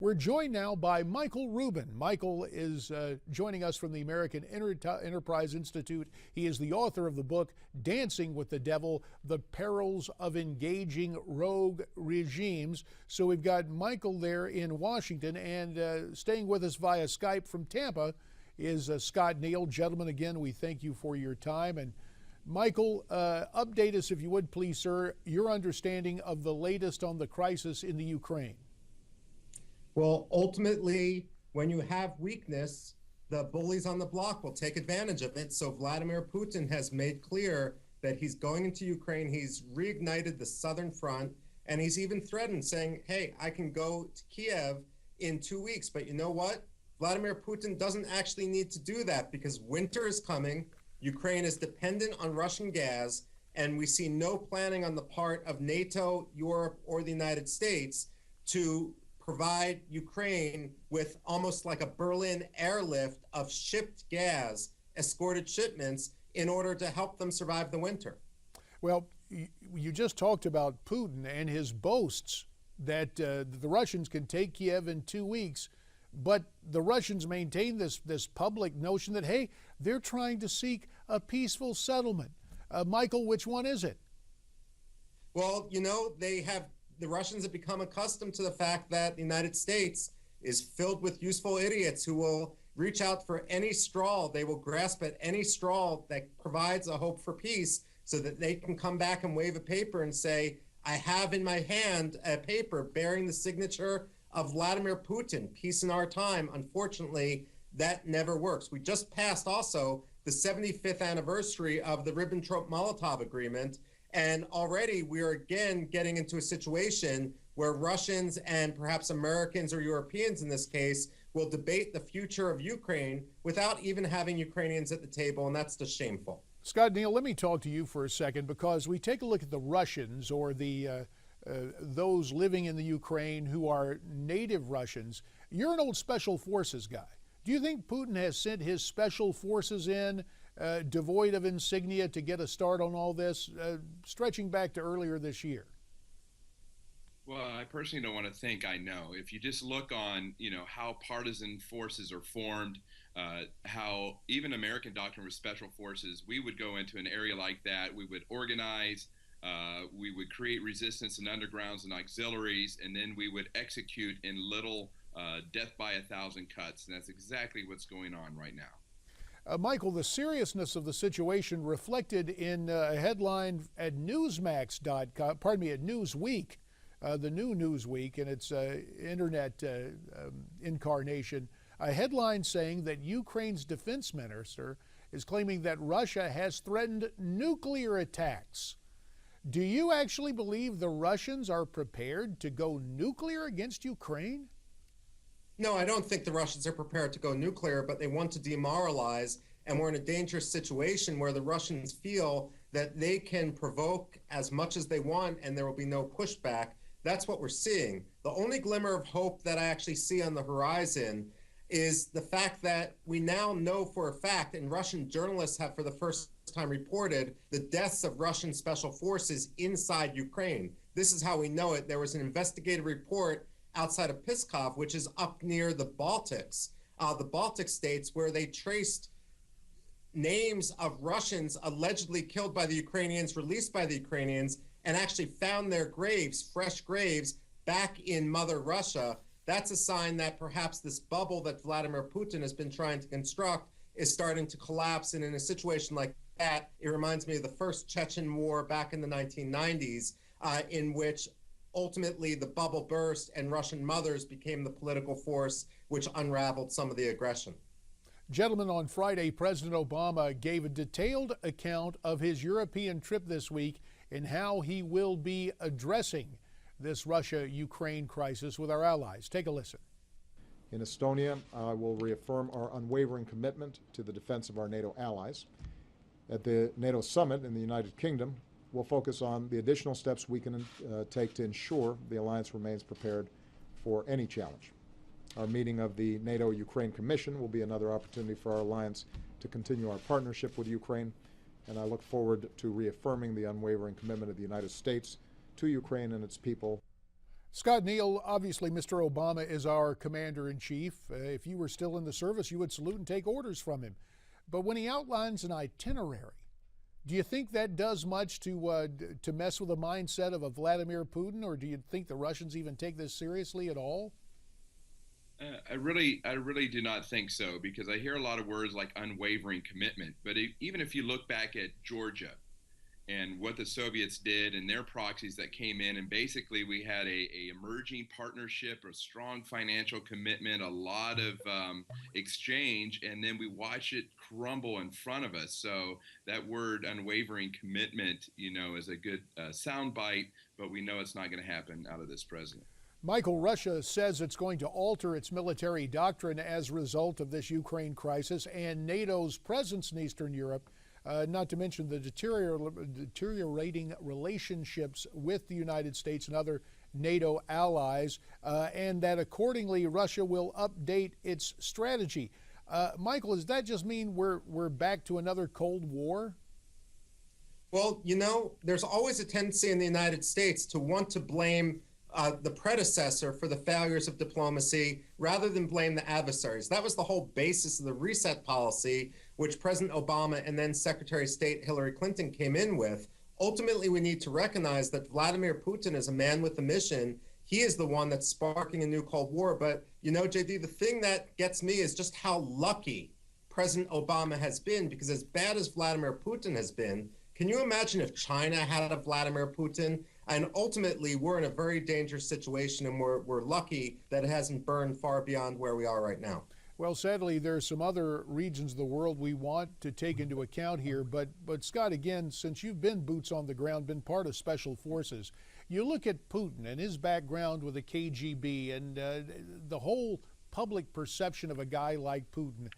We're joined now by Michael Rubin. Michael is joining us from the American Enterprise Institute. He is the author of the book, Dancing with the Devil, The Perils of Engaging Rogue Regimes. So we've got Michael there in Washington, and staying with us via Skype from Tampa is Scott Neil. Gentlemen, again, we thank you for your time. And Michael, update us, if you would, please, sir, your understanding of the latest on the crisis in the Ukraine. Well, ultimately, when you have weakness, the bullies on the block will take advantage of it. So Vladimir Putin has made clear that he's going into Ukraine. He's reignited the southern front, and he's even threatened, saying, hey, I can go to Kiev in 2 weeks. But you know what? Vladimir Putin doesn't actually need to do that because winter is coming. Ukraine is dependent on Russian gas, and we see no planning on the part of NATO, Europe, or the United States to provide Ukraine with almost like a Berlin airlift of shipped gas, escorted shipments, in order to help them survive the winter. Well, you just talked about Putin and his boasts that the Russians can take Kiev in 2 weeks, but the Russians maintain this public notion that, hey, they're trying to seek a peaceful settlement. Michael, which one is it? Well, you know, the Russians have become accustomed to the fact that the United States is filled with useful idiots who will reach out for any straw. They will grasp at any straw that provides a hope for peace so that they can come back and wave a paper and say, I have in my hand a paper bearing the signature of Vladimir Putin, peace in our time. Unfortunately, that never works. We just passed also the 75th anniversary of the Ribbentrop-Molotov Agreement. And already we are again getting into a situation where Russians and perhaps Americans or Europeans in this case will debate the future of Ukraine without even having Ukrainians at the table, and that's just shameful. Scott Neil, let me talk to you for a second, because we take a look at the Russians, or those living in the Ukraine who are native Russians. You're an old special forces guy. Do you think Putin has sent his special forces in devoid of insignia to get a start on all this, stretching back to earlier this year? Well, I personally don't want to think I know. If you just look on, how partisan forces are formed, how even American doctrine with special forces, we would go into an area like that, we would organize, we would create resistance in undergrounds and auxiliaries, and then we would execute in little death by 1,000 cuts. And that's exactly what's going on right now. Michael, the seriousness of the situation reflected in a headline at Newsmax.com, pardon me, at Newsweek, the new Newsweek and its internet incarnation, a headline saying that Ukraine's defense minister is claiming that Russia has threatened nuclear attacks. Do you actually believe the Russians are prepared to go nuclear against Ukraine? No, I don't think the Russians are prepared to go nuclear, but they want to demoralize, and we're in a dangerous situation where the Russians feel that they can provoke as much as they want and there will be no pushback. That's what we're seeing. The only glimmer of hope that I actually see on the horizon is the fact that we now know for a fact, and Russian journalists have for the first time reported, the deaths of Russian special forces inside Ukraine. This is how we know it. There was an investigative report outside of Pskov, which is up near the Baltics states, where they traced names of Russians allegedly killed by the Ukrainians, released by the Ukrainians, and actually found their graves, fresh graves, back in Mother Russia. That's a sign that perhaps this bubble that Vladimir Putin has been trying to construct is starting to collapse. And in a situation like that, it reminds me of the first Chechen war back in the 1990s, in which ultimately the bubble burst and Russian mothers became the political force which unraveled some of the aggression. Gentlemen, on Friday, President Obama gave a detailed account of his European trip this week and how he will be addressing this Russia-Ukraine crisis with our allies. Take a listen. In Estonia, I will reaffirm our unwavering commitment to the defense of our NATO allies. At the NATO summit in the United Kingdom, we'll focus on the additional steps we can take to ensure the alliance remains prepared for any challenge. Our meeting of the NATO-Ukraine Commission will be another opportunity for our alliance to continue our partnership with Ukraine, and I look forward to reaffirming the unwavering commitment of the United States to Ukraine and its people. Scott, Neil, obviously Mr. Obama is our commander-in-chief. If you were still in the service, you would salute and take orders from him. But when he outlines an itinerary, do you think that does much to mess with the mindset of a Vladimir Putin, or do you think the Russians even take this seriously at all? I really do not think so, because I hear a lot of words like unwavering commitment. But even if you look back at Georgia and what the Soviets did and their proxies that came in, and basically we had a emerging partnership, a strong financial commitment, a lot of exchange, and then we watch it crumble in front of us. So that word unwavering commitment, is a good soundbite, but we know it's not going to happen out of this president. Michael, Russia says it's going to alter its military doctrine as a result of this Ukraine crisis and NATO's presence in Eastern Europe. Not to mention the deteriorating relationships with the United States and other NATO allies, and that accordingly Russia will update its strategy. Michael, does that just mean we're back to another Cold War? Well, there's always a tendency in the United States to want to blame the predecessor for the failures of diplomacy rather than blame the adversaries. That was the whole basis of the reset policy, which President Obama and then Secretary of State Hillary Clinton came in with. Ultimately, we need to recognize that Vladimir Putin is a man with a mission. He is the one that's sparking a new Cold War. But, JD, the thing that gets me is just how lucky President Obama has been, because as bad as Vladimir Putin has been, can you imagine if China had a Vladimir Putin? And ultimately, we're in a very dangerous situation, and we're lucky that it hasn't burned far beyond where we are right now. Well, sadly, there are some other regions of the world we want to take into account here. But Scott, again, since you've been boots on the ground, been part of special forces, you look at Putin and his background with the KGB and the whole public perception of a guy like Putin.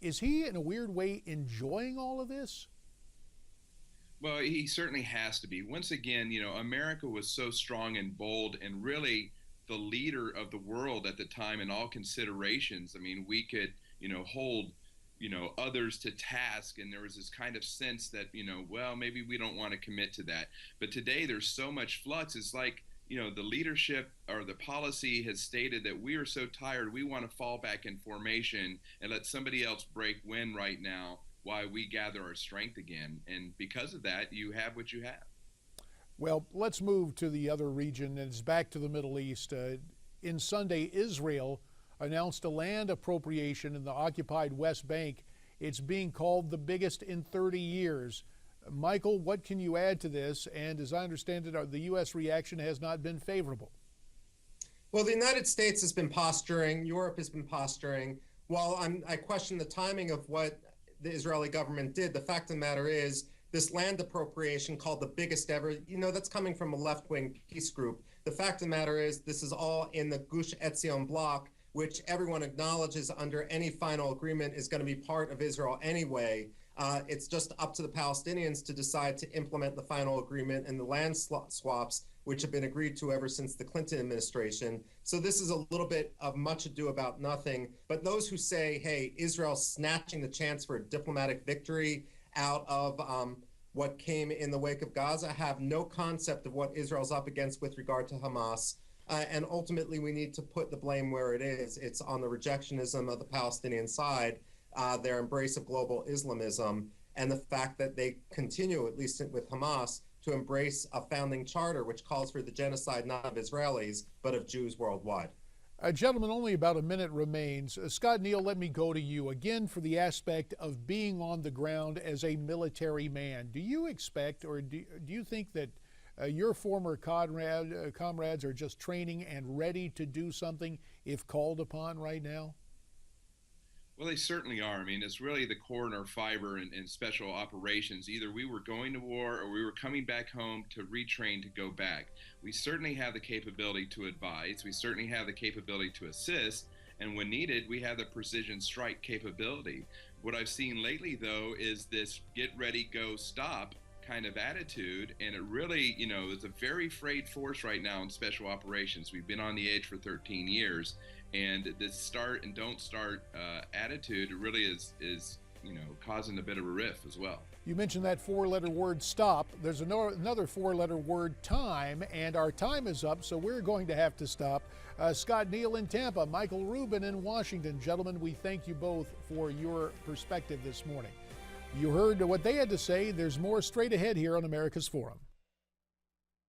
Is he, in a weird way, enjoying all of this? Well, he certainly has to be. Once again, America was so strong and bold and really the leader of the world at the time in all considerations. I mean, we could, hold, others to task. And there was this kind of sense that, well, maybe we don't want to commit to that. But today there's so much flux. It's like, the leadership or the policy has stated that we are so tired, we want to fall back in formation and let somebody else break wind right now, why we gather our strength again. And because of that, you have what you have. Well, let's move to the other region, and it's back to the Middle East. In Sunday, Israel announced a land appropriation in the occupied West Bank. It's being called the biggest in 30 years. Michael, what can you add to this? And as I understand it, the U.S. reaction has not been favorable. Well, the United States has been posturing. Europe has been posturing. While I question the timing of what the Israeli government did, the fact of the matter is this land appropriation called the biggest ever, that's coming from a left-wing peace group. The fact of the matter is this is all in the Gush Etzion bloc, which everyone acknowledges under any final agreement is going to be part of Israel anyway. It's just up to the Palestinians to decide to implement the final agreement and the land swaps, which have been agreed to ever since the Clinton administration. So this is a little bit of much ado about nothing. But those who say, hey, Israel's snatching the chance for a diplomatic victory out of what came in the wake of Gaza have no concept of what Israel's up against with regard to Hamas. And ultimately, we need to put the blame where it is. It's on the rejectionism of the Palestinian side, their embrace of global Islamism, and the fact that they continue, at least with Hamas, to embrace a founding charter which calls for the genocide not of Israelis, but of Jews worldwide. Gentlemen, only about a minute remains. Scott, Neil, let me go to you again for the aspect of being on the ground as a military man. Do you expect, or do you think that your former comrades are just training and ready to do something if called upon right now? Well, they certainly are. I mean, it's really the core in our fiber in special operations. Either we were going to war or we were coming back home to retrain to go back. We certainly have the capability to advise. We certainly have the capability to assist. And when needed, we have the precision strike capability. What I've seen lately, though, is this get ready, go, stop kind of attitude. And it really, it's a very frayed force right now in special operations. We've been on the edge for 13 years. And this start and don't start attitude really is causing a bit of a rift as well. You mentioned that four-letter word stop. There's another four-letter word time, and our time is up, so we're going to have to stop. Scott Neal in Tampa, Michael Rubin in Washington. Gentlemen, we thank you both for your perspective this morning. You heard what they had to say. There's more straight ahead here on America's Forum.